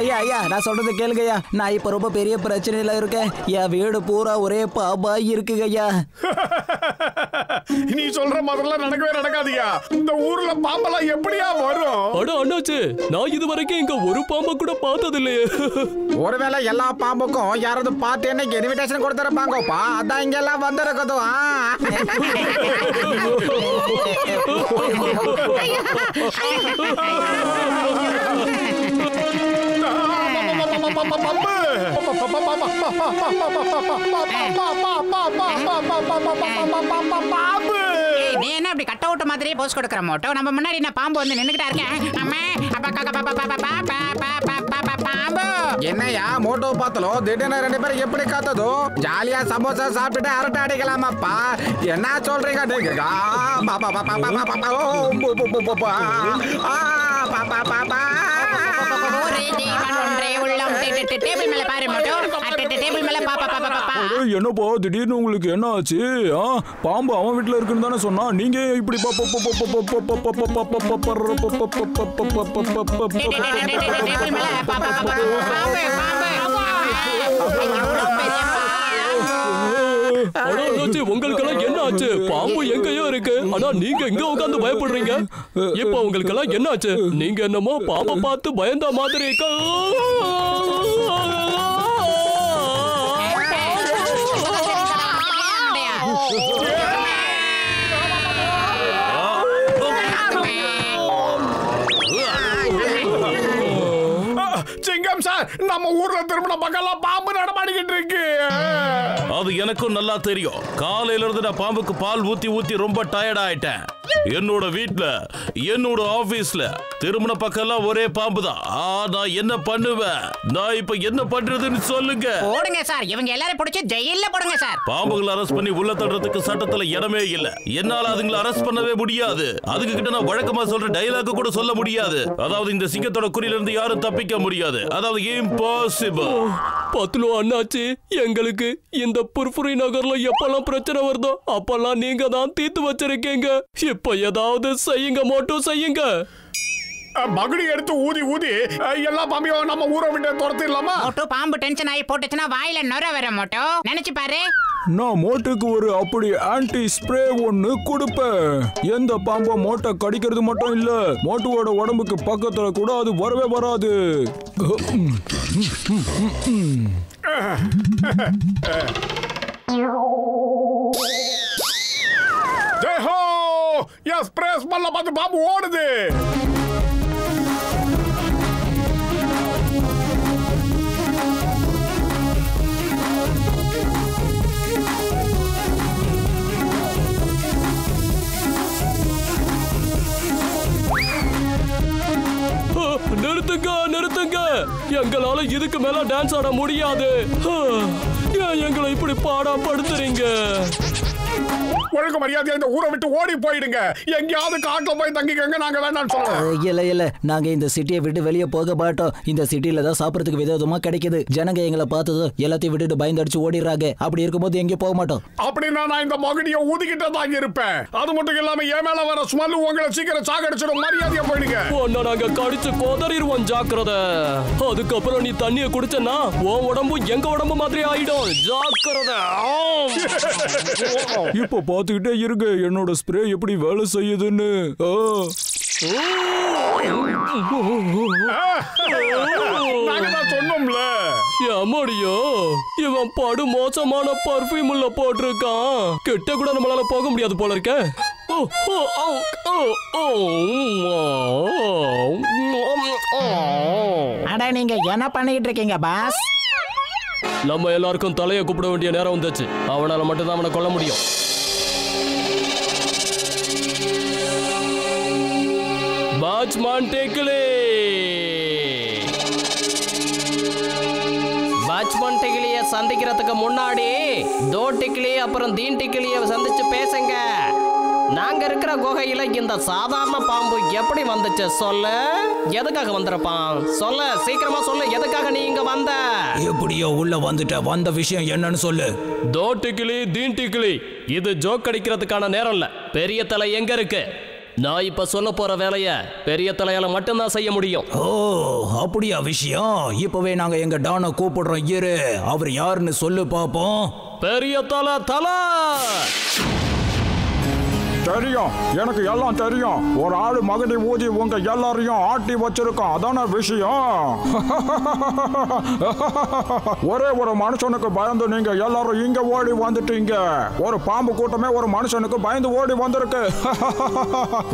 ஐயா ஐயா நான் சொல்றது கேளுங்க ஐயா. நான் இப்ப ரொம்ப பெரிய பிரச்சனையில இருக்கேன். என் வீடு பூரா ஒரே பாம்பா இருக்குங்க ஐயா. நீ சொல்ற மாதிரிலாம் நடக்கவே நடக்காதியா. இந்த ஊர்ல பாம்பெல்லாம் எப்படியா வரும்? அட அண்ணாச்சு, நான் இது வரைக்கும் இங்க ஒரு பாம்பை கூட பார்த்தது இல்லையே. ஒருவேளை எல்லா பாம்புக்கும் யாராவது பார்த்து என்ன இன்விடேஷன் கொடுத்துருப்பாங்கப்பா. அதான் இங்க எல்லாம் வந்திருக்குது. நீ என்ன அப்படி கட் அவுட் மாதிரியே போஸ் கொடுக்கற மோட்டோ? நம்ம முன்னாடி என்ன பாம்பு வந்து நின்னுக்கிட்டா இருக்கேன். பாம்பு என்னையா மோட்டோ பார்த்தலோ திடீர்னு 2 பேரும் எப்படி காத்ததோ? ஜாலியா சமோசா சாப்பிட்டுட்டு அரட்டை அடிக்கலாமாப்பா. என்ன சொல்றீங்க? என்னப்பா திடீர்னு உங்களுக்கு என்ன ஆச்சு? பாம்பு அவன் வீட்டுல இருக்குன்னு தானே சொன்னா, நீங்க இப்படி உங்களுக்கெல்லாம் என்ன ஆச்சு? பாம்பு எங்கயோ இருக்கு, ஆனா நீங்க எங்க உட்கார்ந்து பயப்படுறீங்க? இப்ப உங்களுக்கெல்லாம் என்ன ஆச்சு? நீங்க என்னமோ பாம்பை பார்த்து பயந்த மாதிரி சிங்கம் சார், நம்ம ஊர்ல திரும்பின பக்கம்லாம் பாம்பு நடமாடிக்கிட்டு இருக்கு. அது எனக்கும் நல்லா தெரியும். காலையில இருந்து நான் பாம்புக்கு பால் ஊத்தி ஊத்தி ரொம்ப டயர்ட் ஆயிட்டேன். என்னோட வீட்ல, என்னோட ஆபீஸ்ல திருமண பக்கம்லாம் ஒரே பாம்பு தான். நான் என்ன பண்ணுவேன்? நான் இப்ப என்ன பண்றதுன்னு சொல்லுங்க. போடுங்க சார், இவங்க எல்லாரும் பிடிச்சு ஜெயில்ல போடுங்க சார். பாம்புகளை அரெஸ்ட் பண்ணி உள்ள தள்ளுறதுக்கு சட்டத்துல இடமே இல்ல. என்னால அதுங்களை அரெஸ்ட் பண்ணவே முடியாது. அதுக்கு கிட்ட நான் வழக்கமா சொல்ற டயலாக் கூட சொல்ல முடியாது. அதாவது இந்த சிங்கத்தோட குறியில இருந்து யாரும் தப்பிக்க முடியாது. அதாவது இம்பாசிபிள். பத்துலோ அண்ணாச்சி, எங்களுக்கு இந்த புர்புரி நகர்ல எப்பெல்லாம் பிரச்சனை வருதோ அப்பெல்லாம் நீங்க தான் தீர்த்து வச்சிருக்கீங்க. இப்ப ஏதாவது செய்யுங்க, மட்டும் செய்யுங்க. மகுடி எடுத்து ஊதி ஊதி எல்லா பாம்பையும் நம்ம ஊரை விட்டு துரத்திடலாமா? மோட்டோ பாம்பு டென்ஷன் ஆகி போட்டுச்சுன்னா வாயில நுர வர மோட்டோ. நினைச்சு பாரு. நான் மோட்டுக்கு ஒரு அப்படி ஆன்டி ஸ்ப்ரே ஒன்னு கொடுப்பேன். எந்த பாம்பை மோட்டை கடிக்கிறது மட்டும் இல்ல, மோட்டோட உடம்புக்கு பக்கத்துல கூட அது வரவே வராது. ஜெயஹோ! என் ஸ்ப்ரே ஸ்மெல்ல பார்த்து பாம்பு ஓடுது. நிறுத்துங்க, நிறுத்துங்க. எங்களால இதுக்கு மேல டான்ஸ் ஆட முடியாது. ஏன் எங்களை இப்படி பாடப்படுத்துறீங்க? ஒழுங்கு மரியாதையா இந்த ஊரை விட்டு ஓடி போயிடுங்க. எங்கேயாவது காட்டுல போய் தங்கிக்கங்க. நாங்க வேண்டாம்னு சொல்றோம். இல்ல இல்ல, நாங்க இந்த சிட்டியை விட்டு வெளியே போக மாட்டோம். இந்த சிட்டில தான் சாப்பிடறதுக்கு விதவிதமா கிடைக்குது. ஜனங்க எங்களை பார்த்ததோ எல்லாத்தையும் விட்டுட்டு பயந்து அடிச்சு ஓடிடுறாங்க. அப்படி இருக்கும்போது எங்கே போக மாட்டோம். அப்படின்னா நான் இந்த மகுடியை ஊதிக்கிட்டே தாங்க இருப்பேன். அது மட்டும் இல்லாம என் மேல வர ஸ்மெல் உங்களை சீக்கிரம் சாகடிச்சிடும். மரியாதையா போயிடுங்க. ஒன்ன நாங்க கடிச்சு கோதறிடுவோம், ஜாக்கிரதை. அதுக்கப்புறம் நீ தண்ணிய குடிச்சனா உன் உடம்பு எங்க உடம்பு மாதிரி ஆயிடும். ஜாக்கிரதை. இப்போ பார்த்துக்கிட்டே இருங்க என்னோட ஸ்ப்ரே எப்படி வேலை செய்யுதுன்னு. சொன்னோம்ல. அம்மாடியோ, இவன் படு மோசமான பர்ஃபியூம் உள்ள போட்டிருக்கான். கிட்ட கூட நம்மளால போக முடியாது போல இருக்க. அட நீங்க என்ன பண்ணிட்டு இருக்கீங்க பாஸ்? நம்ம எல்லாருக்கும் தலையை கூப்பிட வேண்டிய நேரம் வந்துச்சு. அவனால மட்டும்தான் அவனை கொல்ல முடியும். வாட்ச்மேன் டேக்கிலே, வாட்ச்மேன் டேக்கிலிய சந்திக்கிறதுக்கு முன்னாடி தோ டிக்கிலி அப்புறம் தீன் டிக்கிலிய சந்திச்சு பேசுங்க. நாங்க இருக்கிற குகையில இந்த சாதாரண பாம்பு எப்படி வந்துச்சு சொல்லு? எதுக்காக வந்திருப்பான் சொல்ல, சீக்கிரமா சொல்லு. எதுக்காக நீ இங்க வந்த? எப்படியோ உள்ள வந்துட்ட, வந்த விஷயம் என்னன்னு சொல்லு. தோ டிக்கிலி தீன் டிக்கிலி, இது ஜோக் அடிக்கிறதுக்கான நேரம் இல்ல. பெரிய தலை எங்க இருக்கு? நான் இப்ப சொல்ல போற வேலைய பெரிய தலையால மட்டும்தான் செய்ய முடியும். ஓ அப்படியா விஷயம்? இப்பவே நாங்க எங்க டானை கூப்பிடுறோம். இரு, அவர் யாருன்னு சொல்லு பாப்போம். பெரிய தலை தலை. தெரியும், எனக்கு எல்லாம் தெரியும். ஒரு ஆளு மகடி ஊதி உங்க எல்லாரையும் ஆட்டி வச்சிருக்கோம், அதான விஷயம். ஒரே ஒரு மனுஷனுக்கு பயந்து நீங்க எல்லாரும் இங்க ஓடி வந்துட்டீங்க. ஒரு பாம்பு கூட்டமே ஒரு மனுஷனுக்கு பயந்து ஓடி வந்திருக்கு.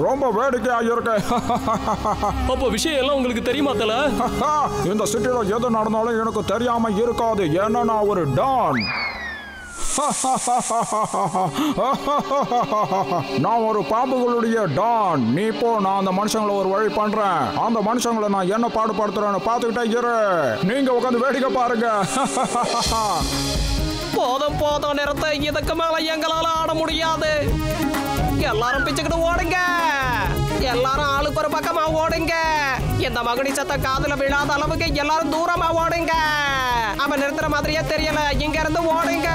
ரொம்ப வேடிக்கையா இருக்கு. அப்போ விஷயம் எல்லாம் உங்களுக்கு தெரியுமா தல? இந்த சிட்டில எது நடந்தாலும் எனக்கு தெரியாம இருக்காது, ஏன்னா நான் ஒரு டான். நான் ஒரு பாம்புகளுடைய டான். நீ போ, நான் அந்த மனுஷங்களை ஒரு வழி பண்றேன். அந்த மனுஷங்களை நான் என்ன பாடுபடுத்துறேன்னு பார்த்துக்கிட்டே இரு. நீங்க உட்காந்து வேடிக்கை பாருங்க. போதும் போதும் நிறுத்த. இதுக்கு மேல எங்களால ஆட முடியாது. எல்லாரும் பிச்சுக்கிட்டு ஓடுங்க. எல்லாரும் ஆளுக்கு ஒரு பக்கமா ஓடுங்க. இந்த மகுடி சத்தம் காதுல விழாத அளவுக்கு எல்லாரும் தூரமா ஓடுங்க. அவன் நிறுத்துற மாதிரியே தெரியல. இங்க இருந்து ஓடுங்க.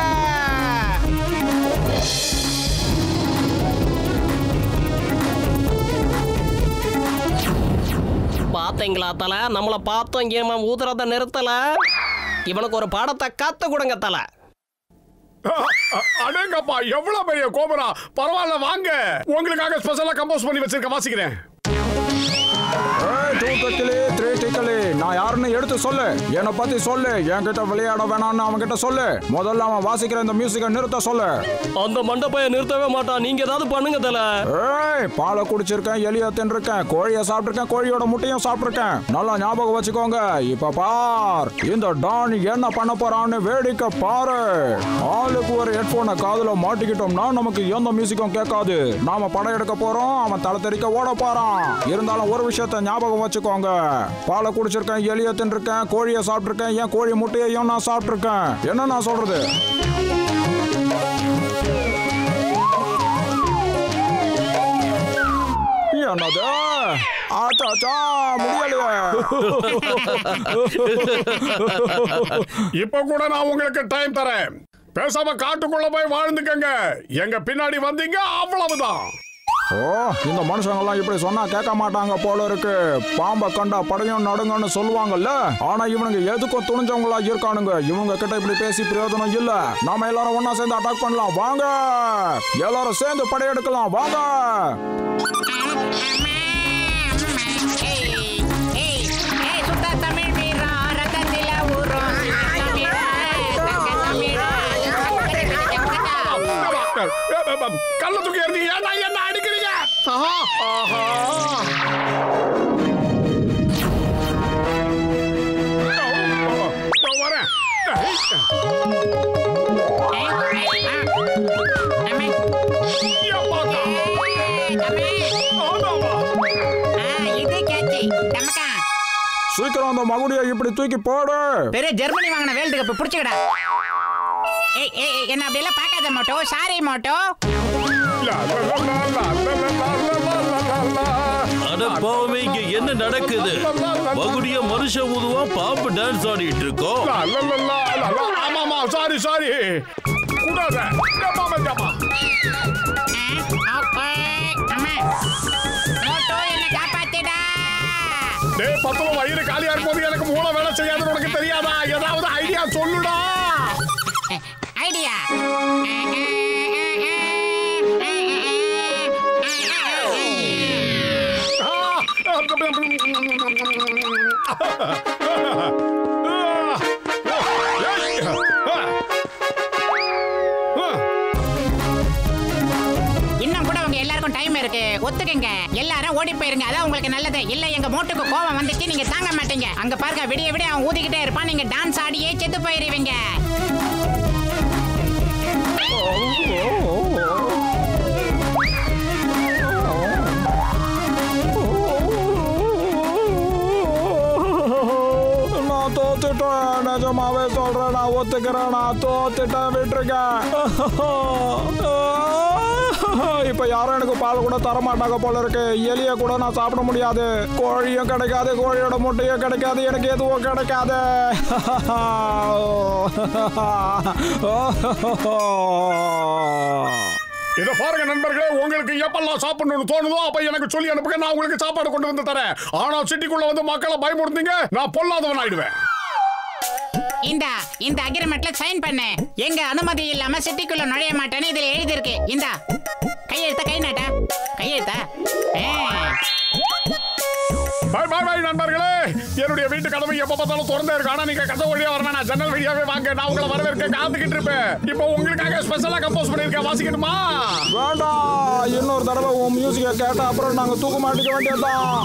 பாத்தீங்களா தல? நம்மள பார்த்தோம் இங்க ஊதுறத நிறுத்தல. இவனுக்கு ஒரு பாடத்தை கத்து கொடுங்க தல. அடேங்கப்பா, எவ்வளவு பெரிய கோபுரா! பரவாயில்ல, வாங்க, உங்களுக்காக ஸ்பெஷலா கம்போஸ் பண்ணி வச்சிருக்க, வாசிக்கிறேன். நான் யாருன்னு எடுத்து சொல்லு, என்னை பத்தி சொல்லு. என்கிட்ட விளையாட வேணாம்னு அவன் கிட்ட சொல்லு. முதல்ல அவன் வாசிக்கிற இந்த மியூசிக்கை நிறுத்த சொல்லு. அந்த மண்டபைய நிறுத்தவே மாட்டான். நீங்க ஏதாவது பண்ணுங்க தல. பாலை குடிச்சிருக்கேன், எலிய தின்றுருக்கேன், கோழியை சாப்பிட்டுருக்கேன், கோழியோட முட்டையும் சாப்பிட்டுருக்கேன். நல்லா ஞாபகம் வச்சுக்கோங்க. இப்ப பார், இந்த டான் என்ன பண்ண போறான்னு வேடிக்கை பாரு. ஆளுக்கு ஒரு ஹெட்போனை காதுல மாட்டிக்கிட்டோம்னா நமக்கு எந்த மியூசிக்கும் கேட்காது. நாம படம் எடுக்க போறோம், அவன் தலை தெறிக்க ஓட போறான். இருந்தாலும் ஒரு விஷயத்த ஞாபகம் வச்சுக்கோங்க. பாலை குடிச்சிருக்கேன், எலிய தின்றுருக்கேன், கோழியை சாப்பிட்டுருக்கேன், ஏன் கோழி முட்டையையும் நான் சாப்பிட்டுருக்கேன். என்ன நான் சொல்றது? என்னது? ஆச்சா முடியலையே. இப்ப கூட நான் உங்களுக்கு டைம் தரேன். பேசாம காட்டுக்குள்ள போய் வாழ்ந்துக்கங்க. எங்க பின்னாடி வந்தீங்க, அவ்வளவுதான். ஓ, இந்த மனுஷங்கெல்லாம் இப்படி சொன்னா கேட்க மாட்டாங்க போல இருக்கு. பாம்பை கண்டா படையும் நடுங்கன்னு சொல்லுவாங்கல்ல. ஆனா இவனுங்க எதுக்கும் துணிஞ்சவங்களா இருக்கானுங்க. இவங்க கிட்ட இப்படி பேசி பிரயோஜனம் இல்ல. நாம எல்லாரும் ஒன்னா சேர்ந்து அட்டாக் பண்ணலாம், வாங்க. எல்லாரும் சேர்ந்து படையெடுக்கலாம், வாங்க. கள்ள தூக்கி எறிஞ்சு என்ன அடிக்கிறீங்க? வரேன். சீக்கிரம் அந்த மகுடியை இப்படி தூக்கி போடு. பெரிய ஜெர்மனி வாங்கின வேர்ல்டு கப் புடிச்சுக்கடா. என்ன அப்படி எல்லாம் பார்க்காத மோட்டோ. Sorry Moto. அட பாவமே, இங்க என்ன நடக்குது? மகுடிய மனுஷன் ஊதுவா, பாம்பு டான்ஸ் ஆடிட்டு இருக்கோம். ஆமாமா, சாரி சாரி. கூடாத. மோட்டோ என்ன காப்பாத்திடா. டேய் பத்தல, வயிறு காலியா இருக்கும்போது எனக்கு மூளை வேலை செய்யாது, உனக்கு தெரியாதா? ஏதாவது ஐடியா சொல்லுடா. ஐடியா? இன்னும் கூட உங்க எல்லாருக்கும் டைம் இருக்கு, ஒத்துக்குங்க. எல்லாரும் ஓடி போயிருங்க, அதான் உங்களுக்கு நல்லது. இல்ல எங்க மோட்டுக்கு கோவம் வந்துச்சு, நீங்க தாங்க மாட்டீங்க. அங்க பாருங்க, விடிய விடிய அவன் ஊதிக்கிட்டே இருப்பான். நீங்க டான்ஸ் ஆடியே செத்து போயிருவீங்க. நான் தோத்துட்டேன், நிஜமாவே சொல்றேன். நான் ஒத்துக்கிறேன், நான் தோத்துட்டேன், விட்டுருங்க. இப்ப யாரும் எனக்கு பால் கூட தர மாட்டாங்க போல இருக்கு. எலிய கூட நான் சாப்பிட முடியாது. கோழியும் கிடைக்காது, கோழியோட முட்டையும் கிடைக்காது, எனக்கு எதுவும் கிடைக்காது. இத பாருங்க நண்பர்களே, உங்களுக்கு எப்பெல்லாம் சாப்பிடணும்னு தோணுதோ அப்ப எனக்கு சொல்லி அனுப்புங்க, நான் உங்களுக்கு சாப்பாடு கொண்டு வந்து தரேன். ஆனா சிட்டிக்குள்ள வந்து மக்களை பயமுறுத்தீங்க, நான் பொல்லாதவன் ஆயிடுவேன். இந்த அக்ரிமெண்ட்ல சைன் பண்ணு. எங்க அனுமதி இல்லாம சிட்டிக்குள்ள நுழைய மாட்டேன்னு இதுல எழுதி இருக்கு. இந்த கையெழுத்த, கை நாட்ட கையெழுத்த. பாய் பாய் பாய் நண்பர்களே, என்னுடைய வீட்டு கதவு எப்ப பார்த்தாலும் திறந்தே இருக்கு. ஆனா நீங்க கதவு வழியா வரணும், நான் ஜன்னல் வழியாவே வாங்க. நான் உங்களை வரவேற்க காத்துக்கிட்டு இருப்பேன். இப்போ உங்களுக்காக ஸ்பெஷலா கம்போஸ் பண்ணிருக்கேன், வாசிக்கணுமா? வேண்டாம், இன்னொரு தடவை உன் மியூசிக்கை கேட்டா அப்புறம் நாங்க தூக்க மாட்டிக்க வேண்டியதுதான்.